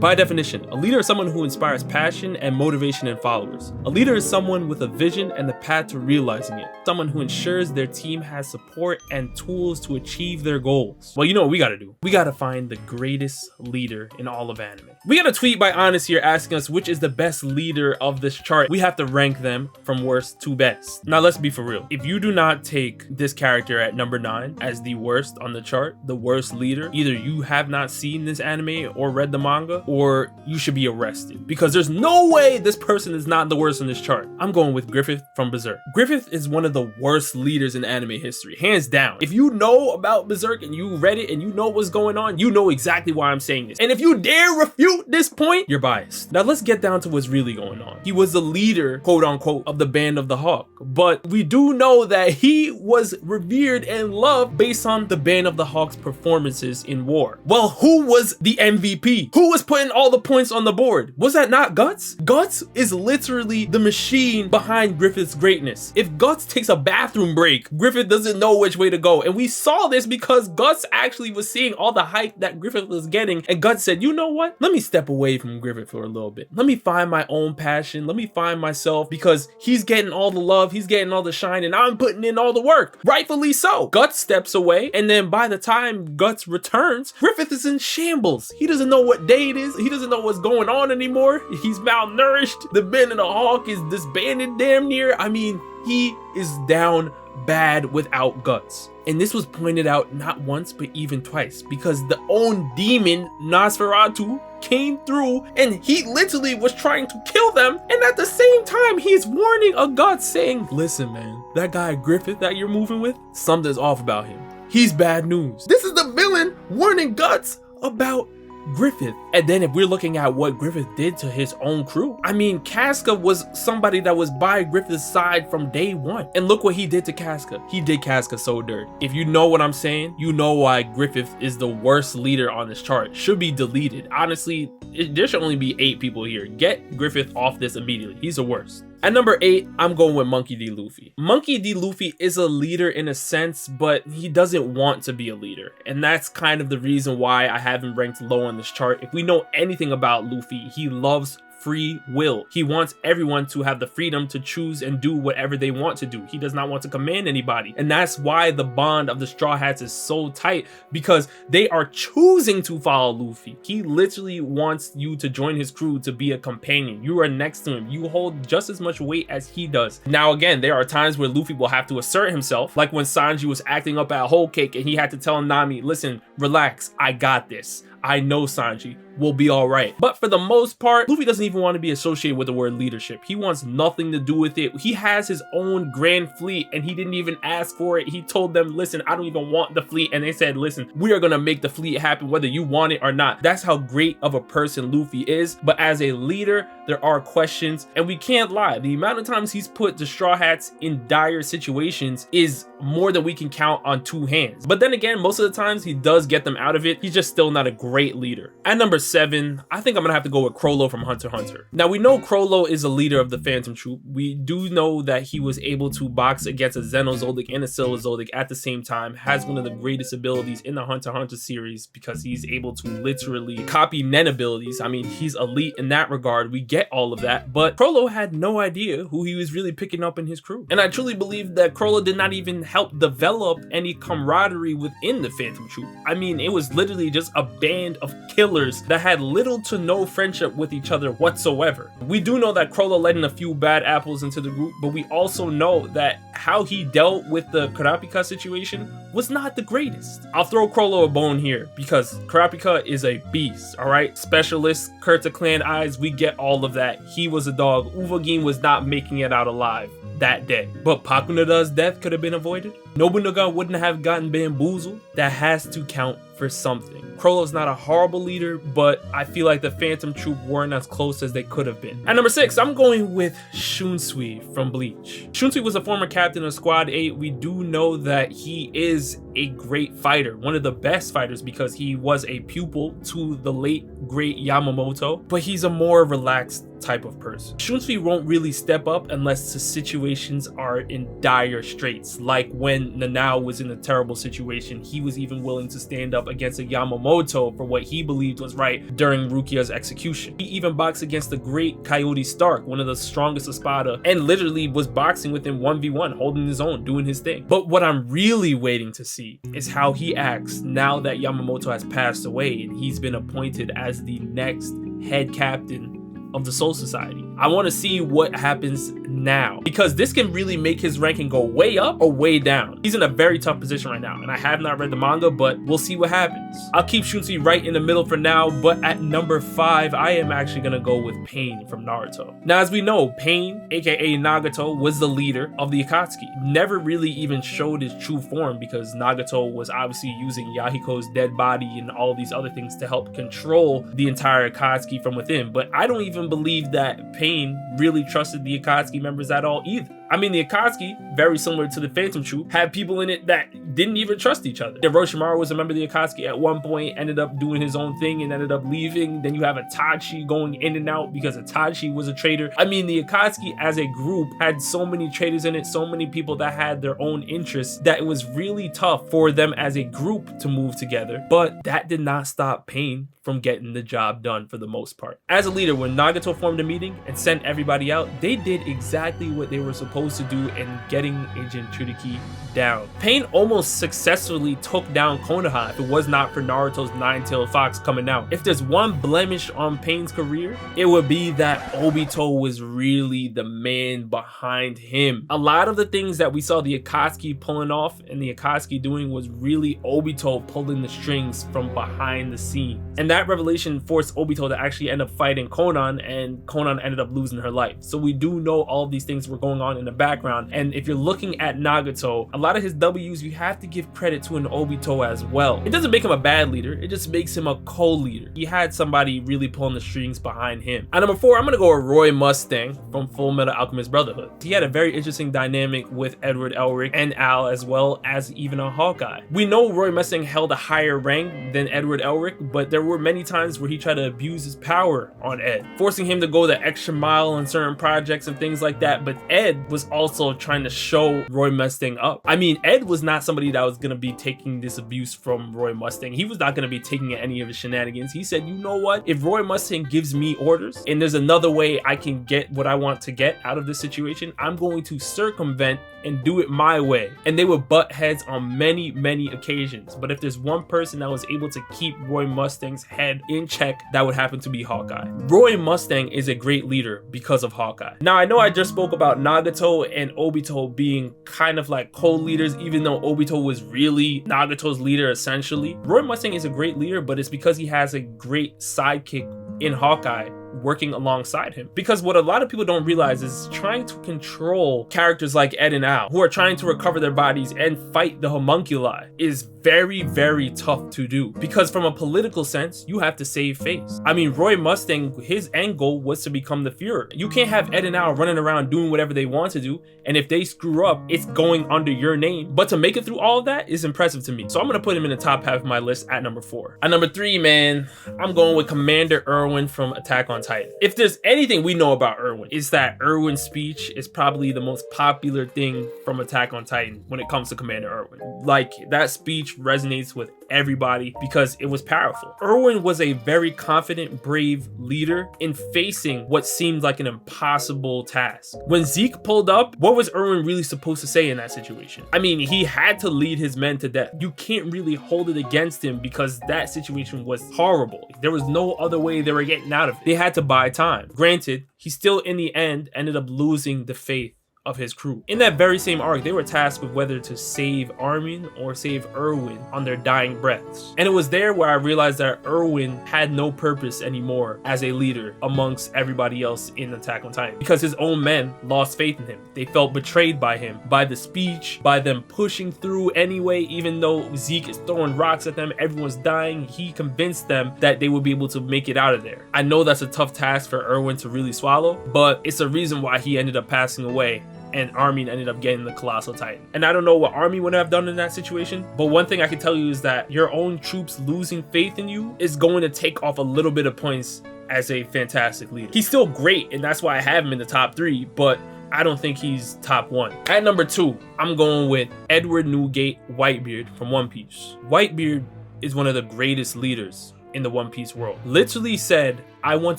By definition, a leader is someone who inspires passion and motivation in followers. A leader is someone with a vision and the path to realizing it. Someone who ensures their team has support and tools to achieve their goals. Well, you know what we gotta do? We gotta find the greatest leader in all of anime. We got a tweet by Honest here asking us which is the best leader of this chart. We have to rank them from worst to best. Now let's be for real. If you do not take this character at number 9 as the worst on the chart, the worst leader, either you have not seen this anime or read the manga, or you should be arrested, because there's no way this person is not the worst on this chart. I'm going with Griffith from Berserk. Griffith is one of the worst leaders in anime history, hands down. If you know about Berserk and you read it and you know what's going on, you know exactly why I'm saying this. And if you dare refute this point, you're biased. Now let's get down to what's really going on. He was the leader, quote unquote, of the Band of the Hawk, but we do know that he was revered and loved based on the Band of the Hawk's performances in war. Well, who was the MVP? Who was putting all the points on the board? Was that not Guts? Guts is literally the machine behind Griffith's greatness. If Guts takes a bathroom break, Griffith doesn't know which way to go. And we saw this because Guts actually was seeing all the hype that Griffith was getting, and Guts said, you know what? Let me step away from Griffith for a little bit. Let me find my own passion. Let me find myself, because he's getting all the love, he's getting all the shine, and I'm putting in all the work. Rightfully so. Guts steps away, and then by the time Guts returns, Griffith is in shambles. He doesn't know what day it is. He doesn't know what's going on anymore. He's malnourished. The Band of the Hawk is disbanded damn near. I mean, he is down bad without Guts. And this was pointed out not once but even twice, because the own demon Nosferatu came through and he literally was trying to kill them, and at the same time he's warning a Guts, saying, listen man, that guy Griffith that you're moving with, something's off about him. He's bad news. This is the villain warning Guts about Griffith. And then if we're looking at what Griffith did to his own crew, I mean, Casca was somebody that was by Griffith's side from day one, and look what he did to Casca. He did Casca so dirty. If you know what I'm saying, you know why Griffith is the worst leader on this chart. Should be deleted. Honestly, there should only be 8 people here. Get Griffith off this immediately. He's the worst. At number 8, I'm going with Monkey D. Luffy. Monkey D. Luffy is a leader in a sense, but he doesn't want to be a leader. And that's kind of the reason why I have him ranked low on this chart. If we know anything about Luffy, he loves free will. He wants everyone to have the freedom to choose and do whatever they want to do. He does not want to command anybody. And that's why the bond of the Straw Hats is so tight, because they are choosing to follow Luffy. He literally wants you to join his crew, to be a companion. You are next to him. You hold just as much weight as he does. Now again, there are times where Luffy will have to assert himself, like when Sanji was acting up at Whole Cake and he had to tell Nami, listen, relax, I got this. I know Sanji will be all right. But for the most part, Luffy doesn't even want to be associated with the word leadership. He wants nothing to do with it. He has his own grand fleet and he didn't even ask for it. He told them, listen, I don't even want the fleet. And they said, listen, we are going to make the fleet happen whether you want it or not. That's how great of a person Luffy is. But as a leader, there are questions, and we can't lie. The amount of times he's put the Straw Hats in dire situations is more than we can count on 2 hands. But then again, most of the times he does get them out of it. He's just still not a great leader. At number 7, I think I'm gonna have to go with Chrollo from Hunter x Hunter. Now we know Chrollo is a leader of the Phantom Troop. We do know that he was able to box against a Xenozoldyck and a Silverzoldyck at the same time, has one of the greatest abilities in the Hunter x Hunter series because he's able to literally copy Nen abilities. I mean, he's elite in that regard. We get all of that, but Chrollo had no idea who he was really picking up in his crew. And I truly believe that Chrollo did not even help develop any camaraderie within the Phantom Troop. I mean, it was literally just a band of killers that had little to no friendship with each other whatsoever. We do know that Chrollo let in a few bad apples into the group, but we also know that how he dealt with the Kurapika situation was not the greatest. I'll throw Chrollo a bone here because Kurapika is a beast, all right? Specialist, Kurta clan eyes, we get all of that. He was a dog. Uvogin was not making it out alive that day. But Pakunada's death could have been avoided. Nobunaga wouldn't have gotten bamboozled. That has to count for something. Chrollo's not a horrible leader, but I feel like the Phantom Troop weren't as close as they could have been. At number 6, I'm going with Shunsui from Bleach. Shunsui was a former captain of Squad 8. We do know that he is a great fighter, one of the best fighters because he was a pupil to the late great Yamamoto, but he's a more relaxed type of person. Shunsui won't really step up unless the situations are in dire straits, like when Nanao was in a terrible situation. He was even willing to stand up against a Yamamoto for what he believed was right during Rukia's execution. He even boxed against the great Coyote Stark, one of the strongest Espada, and literally was boxing with him 1v1, holding his own, doing his thing. But what I'm really waiting to see is how he acts now that Yamamoto has passed away and he's been appointed as the next head captain of the Soul Society. I want to see what happens now, because this can really make his ranking go way up or way down. He's in a very tough position right now, and I have not read the manga, but we'll see what happens. I'll keep Shunsui right in the middle for now, but at number 5, I am actually gonna go with Pain from Naruto. Now, as we know, Pain, aka Nagato, was the leader of the Akatsuki. Never really even showed his true form because Nagato was obviously using Yahiko's dead body and all these other things to help control the entire Akatsuki from within. But I don't even believe that Pain really trusted the Akatsuki members at all either. I mean, the Akatsuki, very similar to the Phantom Troop, had people in it that didn't even trust each other. Orochimaru was a member of the Akatsuki at one point, ended up doing his own thing and ended up leaving. Then you have Itachi going in and out because Itachi was a traitor. I mean, the Akatsuki as a group had so many traitors in it, so many people that had their own interests, that it was really tough for them as a group to move together. But that did not stop Pain from getting the job done for the most part. As a leader, when Nagato formed a meeting and sent everybody out, they did exactly what they were supposed to do in getting Agent Tsuriki down. Pain almost successfully took down Konoha if it was not for Naruto's nine-tailed fox coming out. If there's one blemish on Pain's career, it would be that Obito was really the man behind him. A lot of the things that we saw the Akatsuki pulling off and the Akatsuki doing was really Obito pulling the strings from behind the scenes. And that revelation forced Obito to actually end up fighting Konan, and Konan ended up losing her life. So we do know all of these things were going on in the background. And if you're looking at Nagato, a lot of his W's, you have to give credit to an Obito as well. It doesn't make him a bad leader, it just makes him a co-leader. He had somebody really pulling the strings behind him. At number 4, I'm gonna go with Roy Mustang from Full Metal Alchemist Brotherhood. He had a very interesting dynamic with Edward Elric and Al, as well as even a Hawkeye. We know Roy Mustang held a higher rank than Edward Elric, but there were many times where he tried to abuse his power on Ed, forcing him to go the extra mile on certain projects and things like that. But Ed was also trying to show Roy Mustang up. I mean, Ed was not somebody that was going to be taking this abuse from Roy Mustang. He was not going to be taking any of his shenanigans. He said, you know what? If Roy Mustang gives me orders and there's another way I can get what I want to get out of this situation, I'm going to circumvent and do it my way. And they would butt heads on many, many occasions. But if there's one person that was able to keep Roy Mustang's head in check, that would happen to be Hawkeye. Roy Mustang is a great leader because of Hawkeye. Now, I know I just spoke about Nagato and Obito being kind of like co-leaders, even though Obito was really Nagato's leader essentially. Roy Mustang is a great leader, but it's because he has a great sidekick in Hawkeye working alongside him. Because what a lot of people don't realize is trying to control characters like Ed and Al, who are trying to recover their bodies and fight the homunculi, is very, very tough to do. Because from a political sense, you have to save face. I mean, Roy Mustang, his end goal was to become the Fuhrer. You can't have Ed and Al running around doing whatever they want to do, and if they screw up, it's going under your name. But to make it through all of that is impressive to me. So I'm gonna put him in the top half of my list at number 4. At number 3, man, I'm going with Commander Erwin from Attack on Titan. If there's anything we know about Erwin, it's that Erwin's speech is probably the most popular thing from Attack on Titan when it comes to Commander Erwin. Like, that speech resonates with everybody because it was powerful. Erwin was a very confident, brave leader in facing what seemed like an impossible task. When Zeke pulled up, what was Erwin really supposed to say in that situation? I mean, he had to lead his men to death. You can't really hold it against him because that situation was horrible. There was no other way they were getting out of it. They had to buy time. Granted, he still in the end ended up losing the faith of his crew. In that very same arc, they were tasked with whether to save Armin or save Erwin on their dying breaths. And it was there where I realized that Erwin had no purpose anymore as a leader amongst everybody else in Attack on Titan, because his own men lost faith in him. They felt betrayed by him, by the speech, by them pushing through anyway, even though Zeke is throwing rocks at them, everyone's dying. He convinced them that they would be able to make it out of there. I know that's a tough task for Erwin to really swallow, but it's a reason why he ended up passing away and Armin ended up getting the Colossal Titan. And I don't know what Armin would have done in that situation, but one thing I can tell you is that your own troops losing faith in you is going to take off a little bit of points as a fantastic leader. He's still great, and that's why I have him in the top 3, but I don't think he's top 1. At number 2, I'm going with Edward Newgate Whitebeard from One Piece. Whitebeard is one of the greatest leaders in the One Piece world. Literally said, I want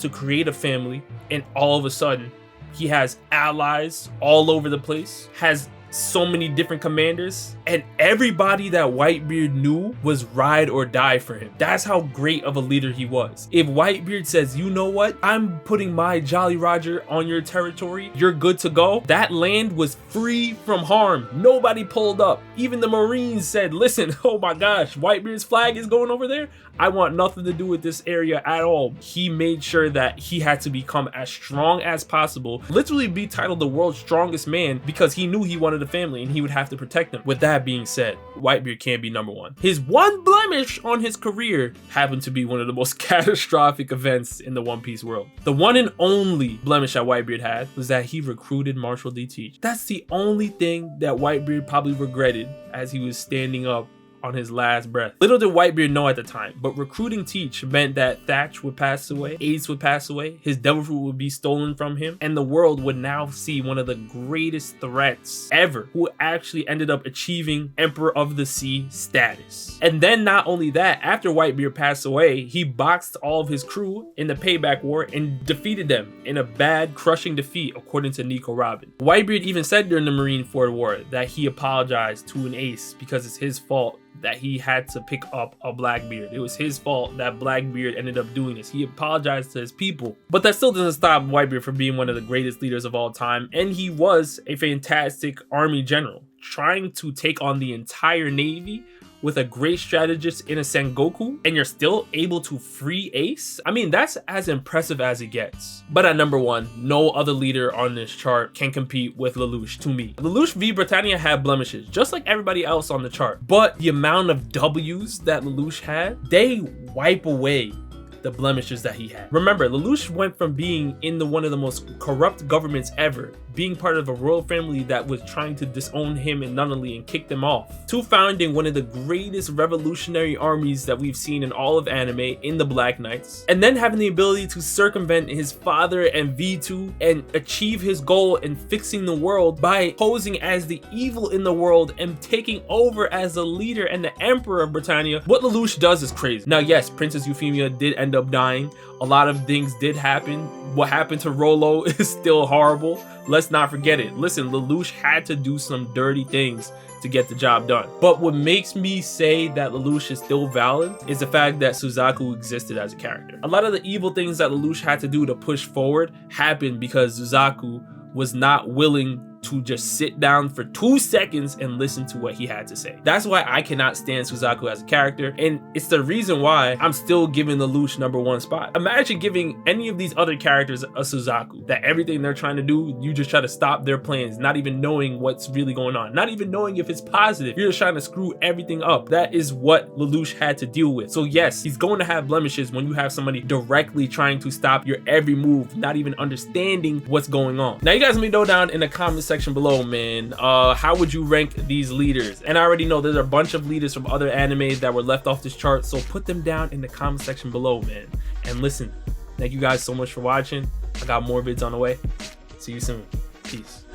to create a family, and all of a sudden, he has allies all over the place, has so many different commanders, and everybody that Whitebeard knew was ride or die for him. That's how great of a leader he was. If Whitebeard says, you know what, I'm putting my Jolly Roger on your territory, you're good to go, that land was free from harm. Nobody pulled up. Even the Marines said, listen, oh my gosh, Whitebeard's flag is going over there. I want nothing to do with this area at all. He made sure that he had to become as strong as possible, literally be titled the world's strongest man, because he knew he wanted a family and he would have to protect them. With that being said, Whitebeard can't be number 1. His one blemish on his career happened to be one of the most catastrophic events in the One Piece world. The one and only blemish that Whitebeard had was that he recruited Marshall D. Teach. That's the only thing that Whitebeard probably regretted as he was standing up on his last breath. Little did Whitebeard know at the time, but recruiting Teach meant that Thatch would pass away, Ace would pass away, his devil fruit would be stolen from him, and the world would now see one of the greatest threats ever, who actually ended up achieving Emperor of the Sea status. And then not only that, after Whitebeard passed away, he boxed all of his crew in the Payback War and defeated them in a bad, crushing defeat, according to Nico Robin. Whitebeard even said during the Marineford War that he apologized to an Ace because it's his fault that he had to pick up a Blackbeard. It was his fault that Blackbeard ended up doing this. He apologized to his people. But that still doesn't stop Whitebeard from being one of the greatest leaders of all time. And he was a fantastic army general, trying to take on the entire Navy with a great strategist in a Sengoku, and you're still able to free Ace? I mean, that's as impressive as it gets. But at number 1, no other leader on this chart can compete with Lelouch to me. Lelouch v Britannia had blemishes, just like everybody else on the chart. But the amount of W's that Lelouch had, they wipe away the blemishes that he had. Remember, Lelouch went from being in one of the most corrupt governments ever, being part of a royal family that was trying to disown him and Nunnally and kick them off, to founding one of the greatest revolutionary armies that we've seen in all of anime in the Black Knights, and then having the ability to circumvent his father and V2 and achieve his goal in fixing the world by posing as the evil in the world and taking over as the leader and the emperor of Britannia. What Lelouch does is crazy. Now yes, Princess Euphemia did end up dying. A lot of things did happen. What happened to Chrollo is still horrible. Let's not forget it. Listen, Lelouch had to do some dirty things to get the job done. But what makes me say that Lelouch is still valid is the fact that Suzaku existed as a character. A lot of the evil things that Lelouch had to do to push forward happened because Suzaku was not willing to just sit down for 2 seconds and listen to what he had to say. That's why I cannot stand Suzaku as a character, and it's the reason why I'm still giving Lelouch number 1 spot. Imagine giving any of these other characters a Suzaku, that everything they're trying to do, you just try to stop their plans, not even knowing what's really going on, not even knowing if it's positive. You're just trying to screw everything up. That is what Lelouch had to deal with. So yes, he's going to have blemishes when you have somebody directly trying to stop your every move, not even understanding what's going on. Now you guys let me know down in the comment section below, man, how would you rank these leaders? And I already know there's a bunch of leaders from other animes that were left off this chart, so put them down in the comment section below, man. And listen, thank you guys so much for watching. I got more vids on the way. See you soon. Peace.